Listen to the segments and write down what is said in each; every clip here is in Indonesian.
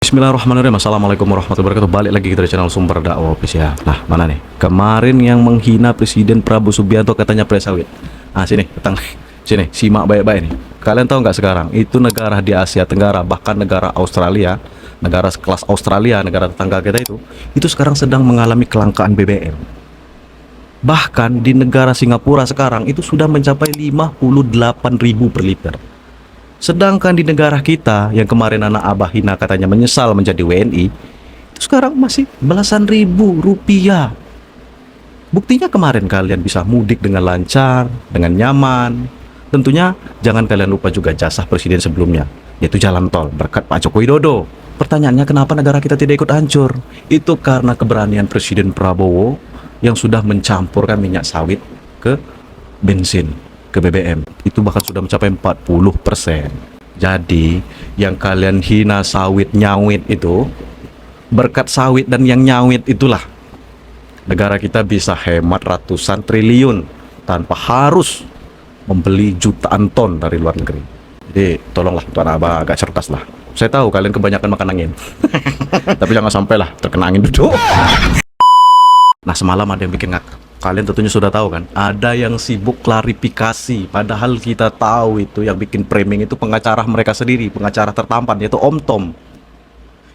Bismillahirrahmanirrahim. Assalamualaikum warahmatullahi wabarakatuh. Balik lagi kita di channel Sumber Dakwah Official. Nah, mana nih? Kemarin yang menghina Presiden Prabowo Subianto katanya presawit. Ah, sini, datang. Sini, simak baik-baik nih. Kalian tahu nggak sekarang? Itu negara di Asia Tenggara, bahkan negara Australia, negara sekelas Australia, negara tetangga kita itu sekarang sedang mengalami kelangkaan BBM. Bahkan di negara Singapura sekarang itu sudah mencapai 58.000 per liter. Sedangkan di negara kita yang kemarin anak Abah Hina katanya menyesal menjadi WNI, itu sekarang masih belasan ribu rupiah. Buktinya kemarin kalian bisa mudik dengan lancar, dengan nyaman. Tentunya jangan kalian lupa juga jasa presiden sebelumnya, yaitu jalan tol berkat Pak Joko Widodo. Pertanyaannya, kenapa negara kita tidak ikut hancur? Itu karena keberanian Presiden Prabowo yang sudah mencampurkan minyak sawit ke bensin, ke BBM. Itu bahkan sudah mencapai 40%. Jadi yang kalian hina sawit nyawit itu, berkat sawit dan yang nyawit itulah negara kita bisa hemat ratusan triliun tanpa harus membeli jutaan ton dari luar negeri. Jadi tolonglah Tuan Abah agak cerdas lah. Saya tahu kalian kebanyakan makan angin. Tapi jangan sampailah terkena angin duduk. Nah, semalam ada yang bikin ngakak. Kalian tentunya sudah tahu kan, ada yang sibuk klarifikasi, padahal kita tahu itu yang bikin framing itu pengacara mereka sendiri, pengacara tertampan, yaitu Om Tom.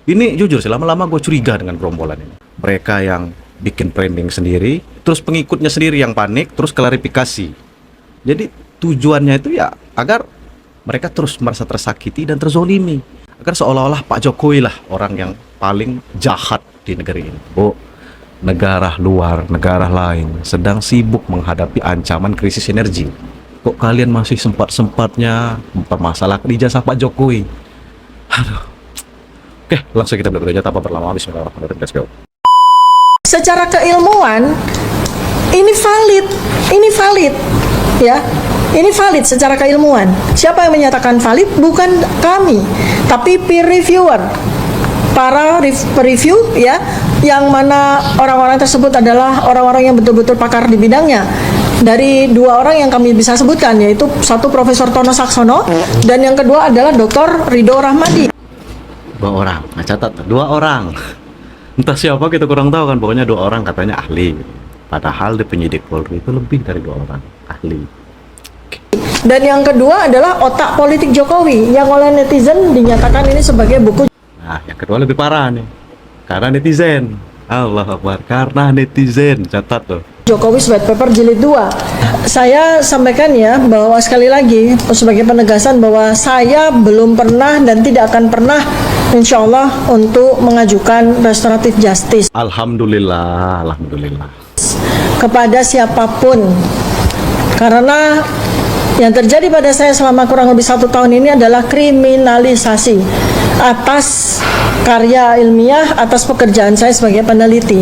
Ini jujur sih, lama-lama gue curiga dengan gerombolan ini. Mereka yang bikin framing sendiri, terus pengikutnya sendiri yang panik, terus klarifikasi. Jadi tujuannya itu ya agar mereka terus merasa tersakiti dan terzolimi, agar seolah-olah Pak Jokowi lah orang yang paling jahat di negeri ini. Negara luar, negara lain sedang sibuk menghadapi ancaman krisis energi. Kok kalian masih sempat-sempatnya mempermasalahkan ijazah Pak Jokowi? Aduh. Oke, langsung kita belajar tanpa berlama-lama. Bismillahirrahmanirrahim. Let's go. Secara keilmuan ini valid ya. Ini valid secara keilmuan. Siapa yang menyatakan valid? Bukan kami, tapi peer reviewer. Para review ya, yang mana orang-orang tersebut adalah orang-orang yang betul-betul pakar di bidangnya. Dari dua orang yang kami bisa sebutkan, yaitu satu Profesor Tono Saksono dan yang kedua adalah Dr. Ridho Rahmadi. Dua orang, nah catat, dua orang. Entah siapa kita kurang tahu kan, pokoknya dua orang katanya ahli. Padahal di penyidik Polri itu lebih dari dua orang ahli. Dan yang kedua adalah otak politik Jokowi yang oleh netizen dinyatakan ini sebagai buku. Nah, yang kedua lebih parah nih, karena netizen. Allah Akbar, karena netizen. Catat tuh, Jokowi White Paper Jilid 2. Saya sampaikan ya, bahwa sekali lagi sebagai penegasan bahwa saya belum pernah dan tidak akan pernah insya Allah untuk mengajukan restoratif justice. Alhamdulillah, alhamdulillah. Kepada siapapun. Karena yang terjadi pada saya selama kurang lebih 1 tahun ini adalah kriminalisasi atas karya ilmiah, atas pekerjaan saya sebagai peneliti.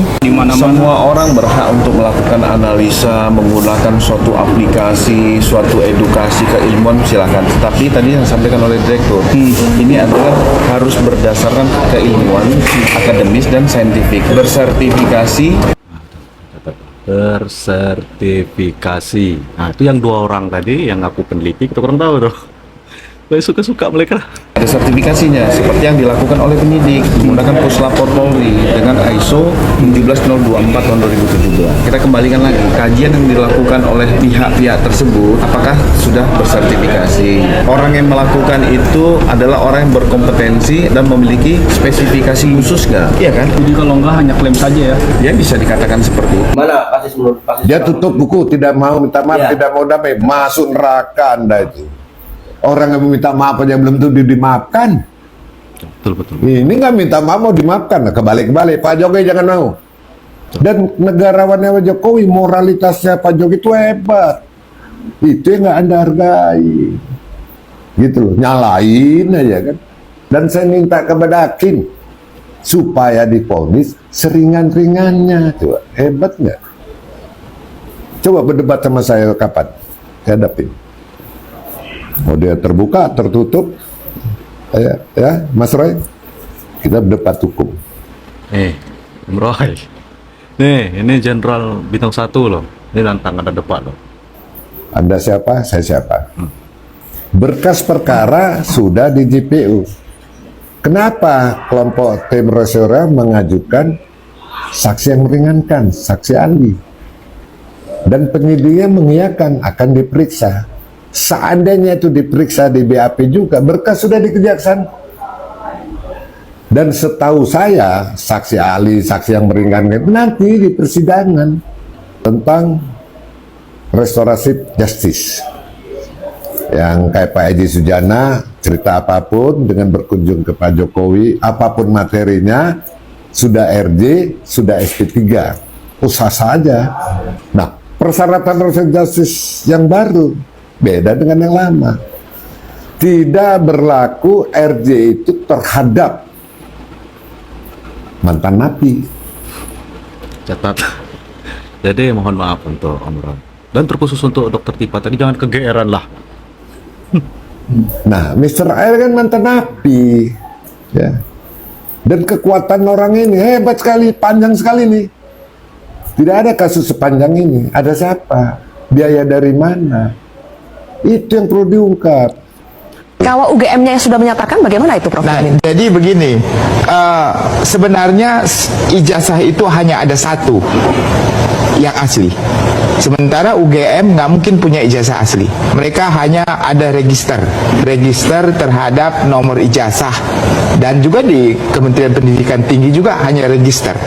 Semua orang berhak untuk melakukan analisa menggunakan suatu aplikasi, suatu edukasi keilmuan, silakan. Tetapi tadi yang disampaikan oleh direktur, ini adalah harus berdasarkan keilmuan akademis dan saintifik, bersertifikasi. Nah, itu yang dua orang tadi yang aku peneliti, kita kurang tahu tuh. Suka-suka mereka. Ada sertifikasinya, seperti yang dilakukan oleh penyidik menggunakan Puslapor Polri dengan ISO 17024 tahun 2017. Kita kembalikan lagi, kajian yang dilakukan oleh pihak-pihak tersebut apakah sudah bersertifikasi. Orang yang melakukan itu adalah orang yang berkompetensi dan memiliki spesifikasi khusus nggak? Iya kan? Jadi kalau enggak hanya klaim saja ya? Ya bisa dikatakan seperti itu. Mana kasus menurut kasus Dia tutup buku, tidak mau minta maaf, tidak mau damai, masuk neraka Anda itu. Orang yang meminta maaf aja belum tentu dimaafkan. Betul. Ini nggak minta maaf mau dimaafkan, kebalik-balik. Pak Jokowi jangan mau. Dan negarawannya Pak Jokowi, moralitasnya Pak Jokowi itu hebat. Itu yang nggak Anda hargai. Gitu loh, nyalain aja kan. Dan saya minta kepada hakim supaya divonis seringan-ringannya. Coba, hebat nggak? Coba berdebat sama saya kapan? Saya hadapin. Mau dia terbuka, tertutup, ya Mas Roy, kita berdebat hukum. Om Roy, nih ini Jenderal Bintang 1 loh, ini nantang ada debat loh. Anda siapa? Saya siapa? Berkas perkara sudah di JPU. Kenapa kelompok tim Resora mengajukan saksi yang meringankan, saksi ahli? Dan penyidiknya mengiyakan akan diperiksa. Seandainya itu diperiksa di BAP juga, berkas sudah di kejaksaan. Dan setahu saya, saksi ahli, saksi yang meringankan itu nanti di persidangan tentang restoratif justice. Yang kayak Pak Edi Sujana, cerita apapun dengan berkunjung ke Pak Jokowi, apapun materinya, sudah RJ, sudah SP3, usah saja. Nah, persyaratan restoratif justice yang baru beda dengan yang lama. Tidak berlaku RJ itu terhadap mantan napi. Catat. Jadi mohon maaf untuk Om Ron. Dan terkhusus untuk Dokter Tipa tadi jangan kegeeran lah. Nah, Mr. Air kan mantan napi, ya. Dan kekuatan orang ini hebat sekali, panjang sekali nih. Tidak ada kasus sepanjang ini. Ada siapa? Biaya dari mana? Itu yang perlu diungkap. Kalau UGM-nya yang sudah menyatakan, bagaimana itu, Prof? Nah, jadi begini, sebenarnya ijazah itu hanya ada satu yang asli. Sementara UGM nggak mungkin punya ijazah asli. Mereka hanya ada register terhadap nomor ijazah. Dan juga di Kementerian Pendidikan Tinggi juga hanya register.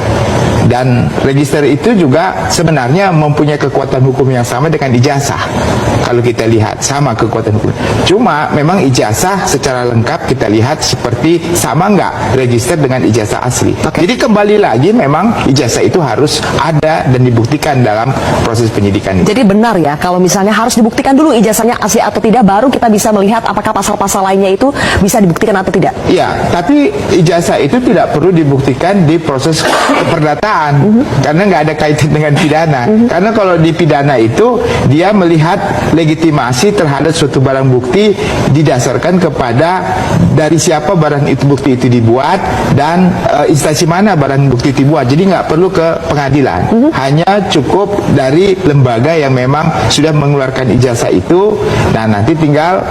Dan register itu juga sebenarnya mempunyai kekuatan hukum yang sama dengan ijazah. Kalau kita lihat, sama kekuatan hukum. Cuma memang ijazah secara lengkap kita lihat seperti sama nggak register dengan ijazah asli. Jadi kembali lagi memang ijazah itu harus ada dan dibuktikan dalam proses penyidikan itu. Jadi benar ya, kalau misalnya harus dibuktikan dulu ijazahnya asli atau tidak, baru kita bisa melihat apakah pasal-pasal lainnya itu bisa dibuktikan atau tidak. Ya, tapi ijazah itu tidak perlu dibuktikan di proses keperdataan. Karena nggak ada kaitan dengan pidana. Karena kalau di pidana itu dia melihat legitimasi terhadap suatu barang bukti didasarkan kepada dari siapa barang itu bukti itu dibuat dan instansi mana barang bukti itu dibuat. Jadi nggak perlu ke pengadilan. Hanya cukup dari lembaga yang memang sudah mengeluarkan ijazah itu. Nah, nanti tinggal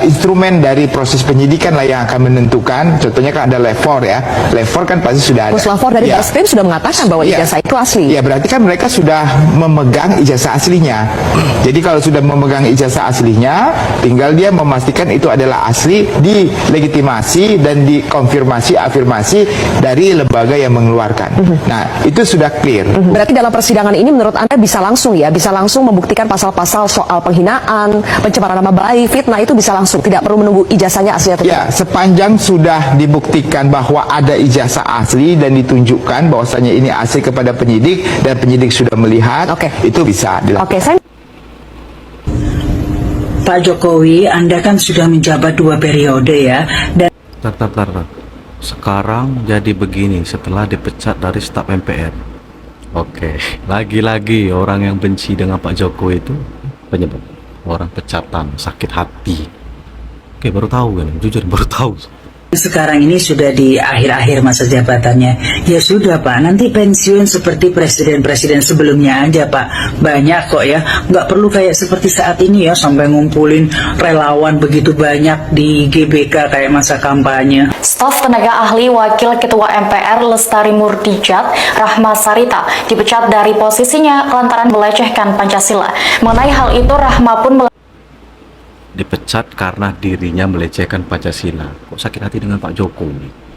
instrumen dari proses penyidikan lah yang akan menentukan. Contohnya kan ada LEVOR ya. LEVOR kan pasti sudah ada. Puslapor dari Bareskrim sudah mengatakan bahwa ijazah itu asli. Ya, berarti kan mereka sudah memegang ijazah aslinya. Jadi kalau sudah memegang ijazah aslinya, tinggal dia memastikan itu adalah asli, dilegitimasi dan dikonfirmasi afirmasi dari lembaga yang mengeluarkan. Nah, itu sudah clear. Berarti dalam persidangan ini menurut Anda bisa langsung ya, bisa langsung membuktikan pasal-pasal soal penghinaan, pencemaran nama baik, fitnah, itu bisa langsung, tidak perlu menunggu ijazahnya asli atau Ya, tidak. sepanjang sudah dibuktikan bahwa ada ijazah asli dan ditunjukkan bahwasanya ini asli kepada penyidik dan penyidik sudah melihat, itu bisa dilakukan. Pak Jokowi, Anda kan sudah menjabat 2 periode ya, dan Tar. Sekarang jadi begini setelah dipecat dari staf MPR. Oke, lagi-lagi orang yang benci dengan Pak Jokowi itu penyebab orang pecatan, sakit hati. Oke, baru tahu kan, jujur baru tahu. sekarang ini sudah di akhir-akhir masa jabatannya. Ya sudah Pak, nanti pensiun seperti presiden-presiden sebelumnya aja Pak. Banyak kok ya, nggak perlu kayak seperti saat ini ya, sampai ngumpulin relawan begitu banyak di GBK kayak masa kampanye. Staf tenaga ahli Wakil Ketua MPR Lestari Murdijat, Rahma Sarita, dipecat dari posisinya lantaran melecehkan Pancasila. Mengenai hal itu, Rahma pun dipecat karena dirinya melecehkan Pancasila. Kok sakit hati dengan Pak Jokowi?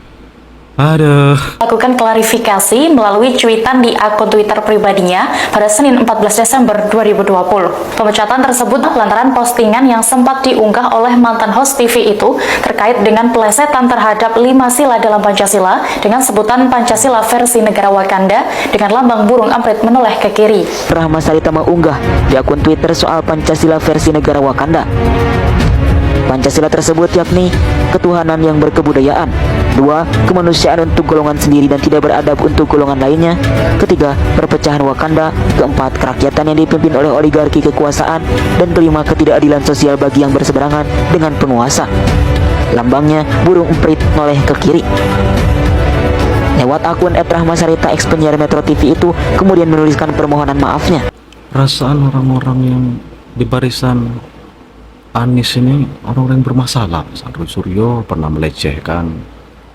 Aduh. melakukan klarifikasi melalui cuitan di akun Twitter pribadinya pada Senin 14 Desember 2020. Pemecatan tersebut lantaran postingan yang sempat diunggah oleh mantan host TV itu terkait dengan pelesetan terhadap 5 sila dalam Pancasila dengan sebutan Pancasila versi negara Wakanda dengan lambang burung amprit menoleh ke kiri. Rahma Sarita mengunggah di akun Twitter soal Pancasila versi negara Wakanda. Pancasila tersebut yakni ketuhanan yang berkebudayaan, 2. kemanusiaan untuk golongan sendiri dan tidak beradab untuk golongan lainnya, 3. perpecahan Wakanda, 4. kerakyatan yang dipimpin oleh oligarki kekuasaan, dan 5. ketidakadilan sosial bagi yang berseberangan dengan penguasa. Lambangnya burung emprit noleh ke kiri. Lewat akun @rahmasarita ex penyiar Metro TV itu kemudian menuliskan permohonan maafnya. Perasaan orang-orang yang di barisan Anies ini orang-orang yang bermasalah. Sandro Suryo pernah melecehkan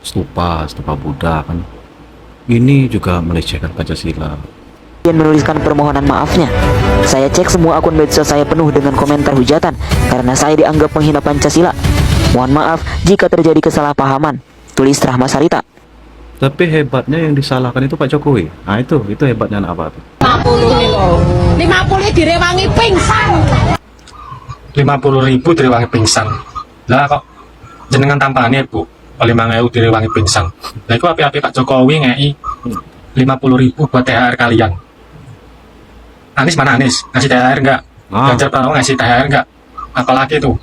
stupa Buddha kan. Ini juga melecehkan Pancasila. Yang menuliskan permohonan maafnya. Saya cek semua akun medsos saya penuh dengan komentar hujatan karena saya dianggap menghina Pancasila. Mohon maaf jika terjadi kesalahpahaman. Tulis Rahma Sarita. Tapi hebatnya yang disalahkan itu Pak Jokowi. Nah itu hebatnya anak apa tuh? 50 direwangi pingsan. 50.000 direwangi pingsan. Lah kok jenengan tampane Bu, 5.000 direwangi pingsan. Lah iku api-api Pak Jokowi ngei 50.000 buat THR kalian. Anies mana Anies? Ngasih THR enggak? Ganjar Pranowo ngasih THR enggak? Apalagi tuh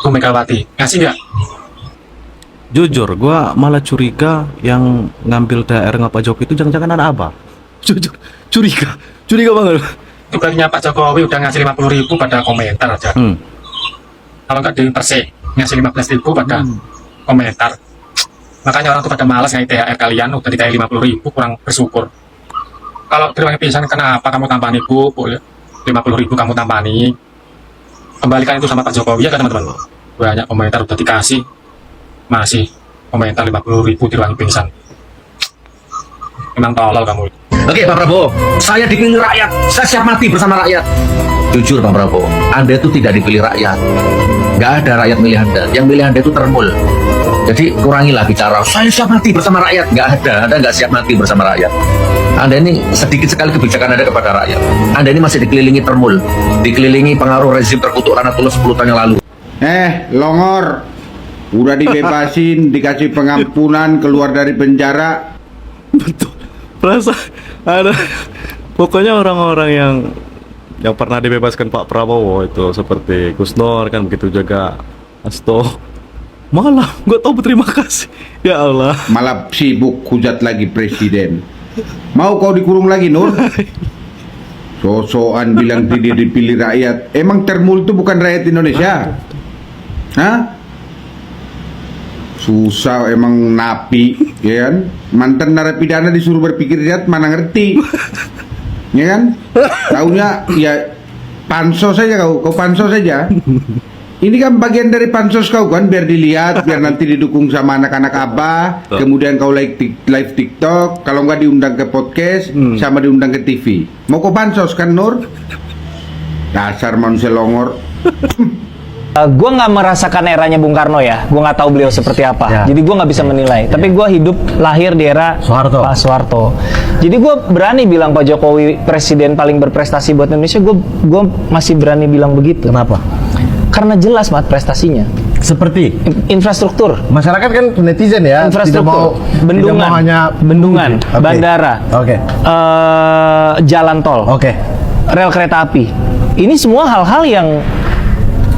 Bu Megawati ngasih enggak? Jujur, gua malah curiga yang ngambil THR nggak Pak Jokowi itu jangan-jangan anak apa? Jujur, curiga banget. Tugasnya Pak Jokowi udah ngasih 50.000 pada komentar aja. Kalau nggak di Persik ngasih 15.000 pada komentar. Makanya orang tuh pada malas ngasih THR kalian udah ditanya 50.000 kurang bersyukur. Kalau terima pisan kenapa kamu tampani Bu? 50.000 kamu tampani. Kembalikan itu sama Pak Jokowi ya kan teman-teman. Banyak komentar udah dikasih. Masih komentar 50.000 diruangi pingsan. Emang tolol kamu. Oke Pak Prabowo, saya dipilih rakyat, saya siap mati bersama rakyat. Jujur Pak Prabowo, Anda itu tidak dipilih rakyat. Nggak ada rakyat milih Anda, yang milih Anda itu termul. Jadi kurangilah bicara, saya siap mati bersama rakyat. Nggak ada, Anda nggak siap mati bersama rakyat. Anda ini sedikit sekali kebijakan Anda kepada rakyat. Anda ini masih dikelilingi termul, dikelilingi pengaruh rezim terkutuk Ranatullah 10 tahun yang lalu. Longor, udah dibebasin, dikasih pengampunan, keluar dari penjara. Betul. Perasa ada pokoknya orang-orang yang pernah dibebaskan Pak Prabowo itu seperti Gus Nur kan, begitu juga Hasto. Malah gue tahu berterima kasih. Ya Allah. Malah sibuk hujat lagi presiden. Mau kau dikurung lagi Nur? So-soan bilang tidak dipilih rakyat. Emang termul itu bukan rakyat Indonesia? Hah? Susah emang napi, ya kan? Mantan narapidana disuruh berpikir lihat mana ngerti, ya kan? Taunya ya pansos saja kau pansos saja. Ini kan bagian dari pansos kau kan, biar dilihat, biar nanti didukung sama anak-anak abah. Kemudian kau live TikTok, kalau nggak diundang ke podcast, sama diundang ke TV. Mau kau pansos kan Nur? Dasar manusia longor. Gue nggak merasakan eranya Bung Karno ya, gue nggak tahu beliau seperti apa, jadi gue nggak bisa menilai. Tapi gue lahir di era Pak Soeharto. Jadi gue berani bilang Pak Jokowi presiden paling berprestasi buat Indonesia. Gue masih berani bilang begitu. Kenapa? Karena jelas banget prestasinya. Seperti infrastruktur. Masyarakat kan netizen ya. Infrastruktur. Bendungan, bandara, jalan tol, rel kereta api. Ini semua hal-hal yang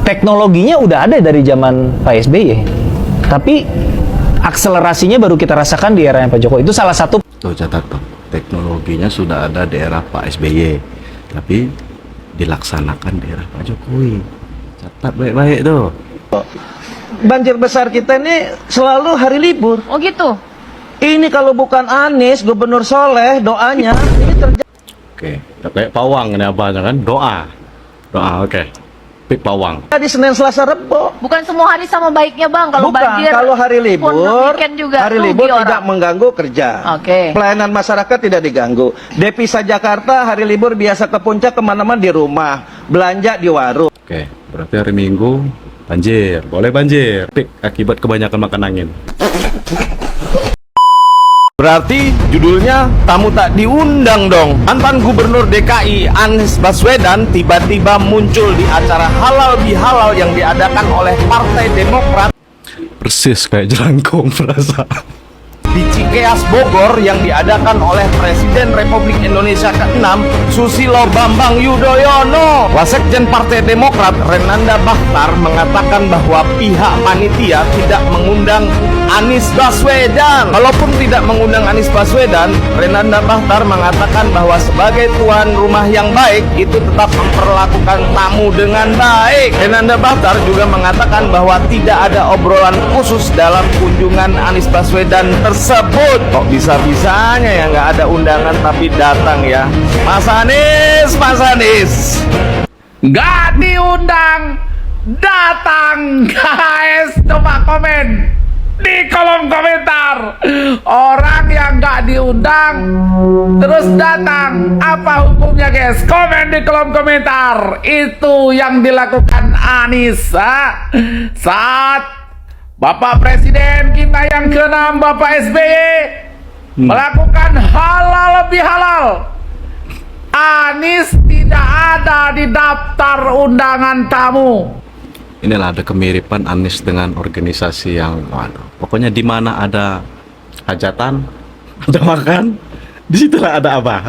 teknologinya udah ada dari zaman Pak SBY, tapi akselerasinya baru kita rasakan di era Pak Jokowi. Itu salah satu. Tuh catat tuh, teknologinya sudah ada di era Pak SBY, tapi dilaksanakan di era Pak Jokowi. Catat baik-baik tuh. Banjir besar kita ini selalu hari libur. Oh gitu. Ini kalau bukan Anies, Gubernur Soleh, doanya ini terjadi. Oke, kayak pawang ini abahnya kan, doa, oke. Pawang. Di Senin, Selasa, Rebo. Bukan semua hari sama baiknya Bang. Kalau Bukan, banjir. kalau hari libur, weekend juga hari libur tidak mengganggu kerja. Pelayanan masyarakat tidak diganggu. Devisa Jakarta hari libur biasa ke puncak, kemana-mana di rumah, belanja di warung. Oke, berarti hari Minggu banjir, boleh banjir. Akibat kebanyakan makan angin. Berarti judulnya tamu tak diundang dong. Mantan Gubernur DKI Anies Baswedan tiba-tiba muncul di acara halal bihalal yang diadakan oleh Partai Demokrat. Persis kayak jelangkung perasa. Di Cikeas Bogor yang diadakan oleh Presiden Republik Indonesia ke-6 Susilo Bambang Yudhoyono. Wasekjen Partai Demokrat Renanda Bakhtar mengatakan bahwa pihak panitia tidak mengundang Anies Baswedan. Walaupun tidak mengundang Anies Baswedan, Renanda Bakhtar mengatakan bahwa sebagai tuan rumah yang baik itu tetap memperlakukan tamu dengan baik. Renanda Bakhtar juga mengatakan bahwa tidak ada obrolan khusus dalam kunjungan Anies Baswedan tersebut. Kok bisa-bisanya ya nggak ada undangan tapi datang ya Mas Anies nggak diundang datang guys, coba komen di kolom komentar. Orang yang nggak diundang terus datang, apa hukumnya guys? Komen di kolom komentar. Itu yang dilakukan Anies saat Bapak Presiden kita yang ke-6, Bapak SBY melakukan halal lebih halal. Anies tidak ada di daftar undangan tamu. Inilah ada kemiripan Anies dengan organisasi yang, waduh, pokoknya di mana ada hajatan, ada makan, disitulah ada abah.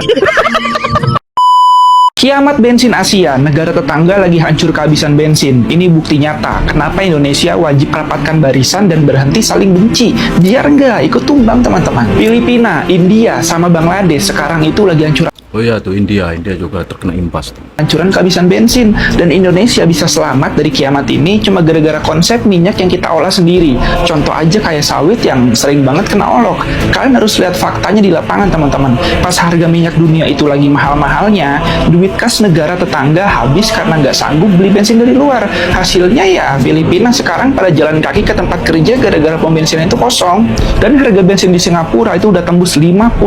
Kiamat bensin Asia, negara tetangga lagi hancur kehabisan bensin. Ini bukti nyata kenapa Indonesia wajib rapatkan barisan dan berhenti saling benci, biar nggak ikut tumbang teman-teman. Filipina, India, sama Bangladesh sekarang itu lagi hancur. Oh iya tuh India juga terkena imbas tuh. Hancuran kehabisan bensin, dan Indonesia bisa selamat dari kiamat ini cuma gara-gara konsep minyak yang kita olah sendiri. Contoh aja kayak sawit yang sering banget kena olok. Kalian harus lihat faktanya di lapangan teman-teman. Pas harga minyak dunia itu lagi mahal-mahalnya, duit kas negara tetangga habis karena nggak sanggup beli bensin dari luar. Hasilnya ya Filipina sekarang pada jalan kaki ke tempat kerja gara-gara pom bensin itu kosong. Dan harga bensin di Singapura itu udah tembus 58.000,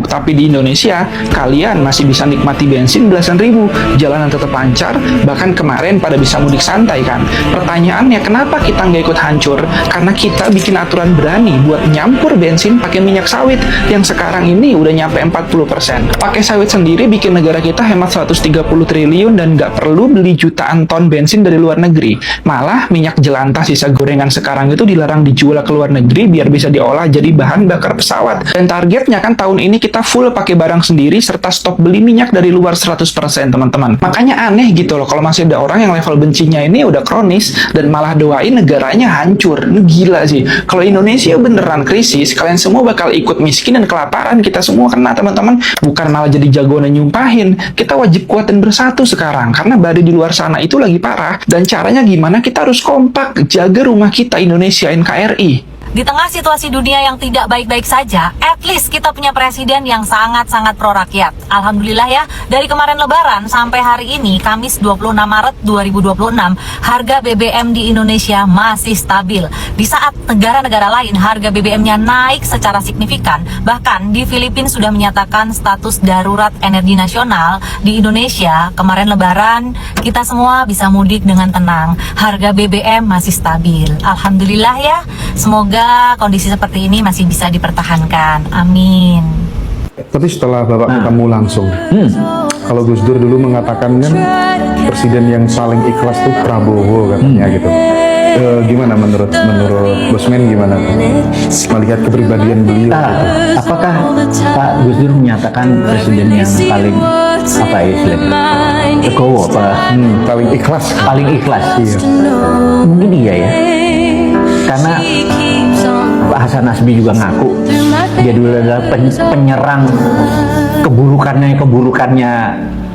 tapi di Indonesia kalian masih bisa nikmati bensin belasan ribu, jalanan tetap lancar, bahkan kemarin pada bisa mudik santai kan. Pertanyaannya, kenapa kita nggak ikut hancur? Karena kita bikin aturan berani buat nyampur bensin pakai minyak sawit yang sekarang ini udah nyampe 40%. Pakai sawit sendiri bikin negara kita hemat 130 triliun dan nggak perlu beli jutaan ton bensin dari luar negeri. Malah minyak jelantah sisa gorengan sekarang itu dilarang dijual ke luar negeri biar bisa diolah jadi bahan bakar pesawat. Dan targetnya kan tahun ini kita full pakai barang sendiri serta stop beli minyak dari luar 100% teman-teman. Makanya aneh gitu loh kalau masih ada orang yang level bencinya ini udah kronis dan malah doain negaranya hancur. Ini gila sih. Kalau Indonesia beneran krisis, kalian semua bakal ikut miskin dan kelaparan. Kita semua kena teman-teman. Bukan malah jadi jagoan nyumpahin. Kita wajib kuat dan bersatu sekarang karena badai di luar sana itu lagi parah. Dan caranya gimana? Kita harus kompak jaga rumah kita Indonesia NKRI. Di tengah situasi dunia yang tidak baik-baik saja, at least kita punya presiden yang sangat-sangat pro rakyat. Alhamdulillah ya, dari kemarin Lebaran sampai hari ini, Kamis 26 Maret 2026, harga BBM di Indonesia masih stabil. Di saat negara-negara lain harga BBM-nya naik secara signifikan, bahkan di Filipina sudah menyatakan status darurat energi nasional, di Indonesia kemarin Lebaran, kita semua bisa mudik dengan tenang. Harga BBM masih stabil. Alhamdulillah ya, semoga kondisi seperti ini masih bisa dipertahankan. Amin. Tapi setelah Bapak ketemu langsung, kalau Gus Dur dulu mengatakan kan presiden yang paling ikhlas itu Prabowo katanya gitu. Gimana menurut Bosman gimana melihat kepribadian beliau? Apakah Pak Gus Dur menyatakan presiden yang paling apa ya istilahnya? Legowo apa? Paling ikhlas. Paling ikhlas. Iya. Mungkin iya ya. Karena Pak Hasan Nasbi juga ngaku dia dulu adalah penyerang keburukannya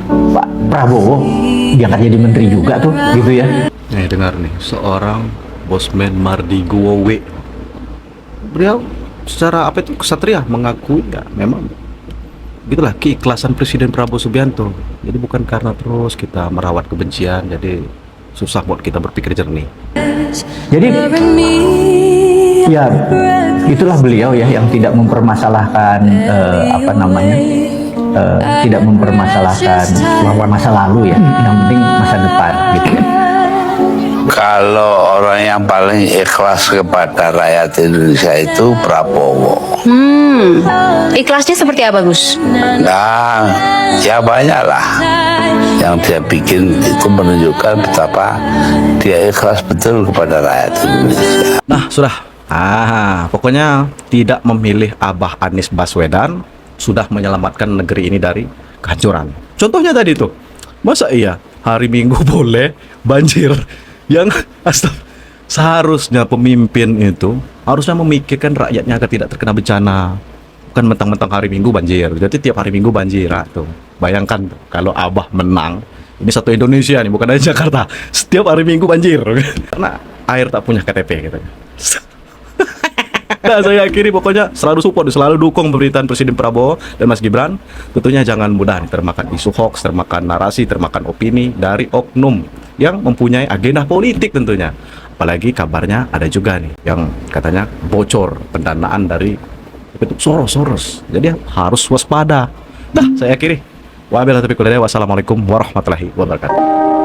Pak Prabowo, diangkat jadi menteri juga tuh gitu ya. Nih dengar nih, seorang Bosman Mardigowe, beliau secara apa itu kesatria mengakui ya memang gitulah keikhlasan Presiden Prabowo Subianto. Jadi bukan karena terus kita merawat kebencian jadi susah buat kita berpikir jernih. Jadi ya itulah beliau ya yang tidak mempermasalahkan tidak mempermasalahkan masa lalu ya, yang penting masa depan gitu. Kalau orang yang paling ikhlas kepada rakyat Indonesia itu Prabowo. Ikhlasnya seperti apa, Gus? Nah, ya banyak lah. Yang dia bikin itu menunjukkan betapa dia ikhlas betul kepada rakyat Indonesia. Nah, sudah. Pokoknya tidak memilih Abah Anies Baswedan sudah menyelamatkan negeri ini dari kehancuran. Contohnya tadi tuh, masa iya hari Minggu boleh banjir? Yang seharusnya pemimpin itu harusnya memikirkan rakyatnya agar tidak terkena bencana, bukan mentang-mentang hari Minggu banjir. Jadi tiap hari Minggu banjir tuh. Bayangkan tuh, kalau Abah menang, ini satu Indonesia nih, bukan aja Jakarta, setiap hari Minggu banjir karena air tak punya KTP gitu. Nah, saya akhiri pokoknya selalu support, selalu dukung pemerintahan Presiden Prabowo dan Mas Gibran. Tentunya jangan mudah termakan isu hoax, termakan narasi, termakan opini dari oknum yang mempunyai agenda politik tentunya. Apalagi kabarnya ada juga nih yang katanya bocor pendanaan dari itu Soros. Jadi harus waspada. Dah, saya akhiri. Wassalamualaikum warahmatullahi wabarakatuh.